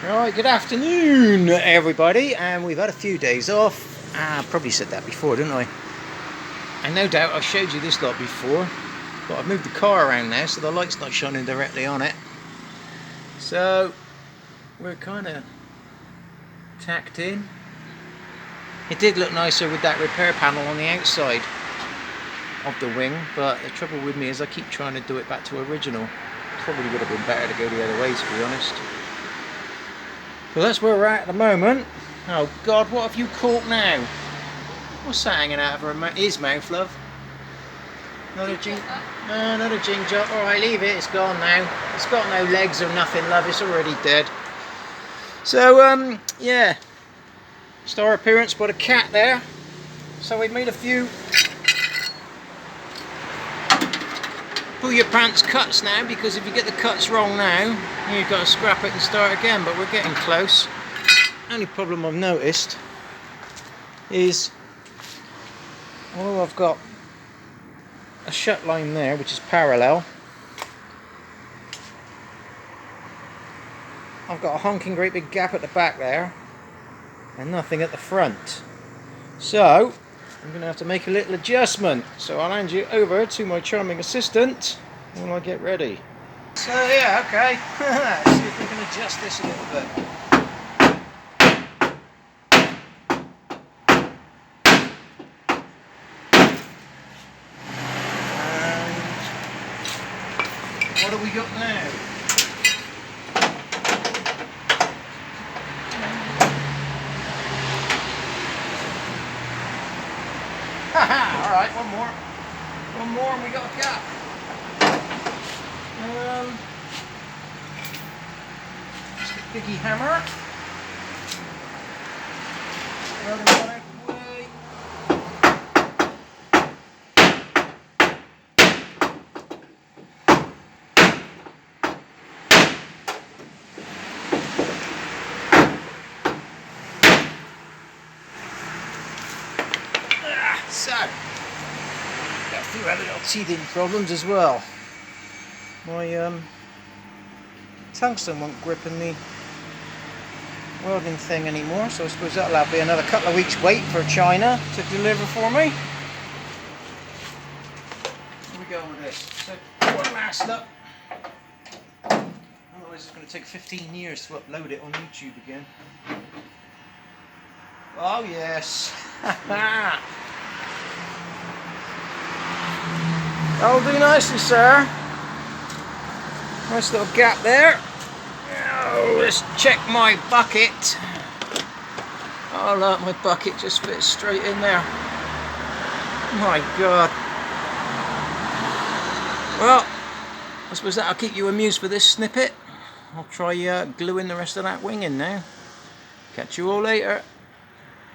Right, good afternoon everybody, and we've had a few days off. I probably said that before, didn't I? And no doubt I showed you this lot before, but I've moved the car around now so the light's not shining directly on it. So we're kind of tacked in. It did look nicer with that repair panel on the outside of the wing, but the trouble with me is I keep trying to do it back to original. Probably would have been better to go the other way, to be honest. So that's where we're at the moment. Oh God, what have you caught now? What's that hanging out of his mouth, love? Another jing... No, another ginger. Alright, leave it, it's gone now. It's got no legs or nothing, love, it's already dead. So, yeah. Star appearance by the cat there. So we've made a few pull your pants cuts now, because if you get the cuts wrong now, you've got to scrap it and start again, but we're getting close. Only problem I've noticed is, although I've got a shut line there which is parallel, I've got a honking great big gap at the back there and nothing at the front. So I'm going to have to make a little adjustment, so I'll hand you over to my charming assistant when I get ready. So yeah, okay, let's see if we can adjust this a little bit. What do we got now? Haha, alright, one more and we got a gap. Stick biggie hammer. Another one out the way. So, got a few other little teething problems as well. My tungsten won't grip in the welding thing anymore, so I suppose that'll be another couple of weeks wait for China to deliver for me. Here we go with this. So, one last look. Otherwise it's going to take 15 years to upload it on YouTube again. Oh yes! That'll do nicely, sir. Nice little gap there. Oh, let's check my bucket. Oh look, my bucket just fits straight in there. My God. Well, I suppose that'll keep you amused for this snippet. I'll try gluing the rest of that wing in now. Catch you all later.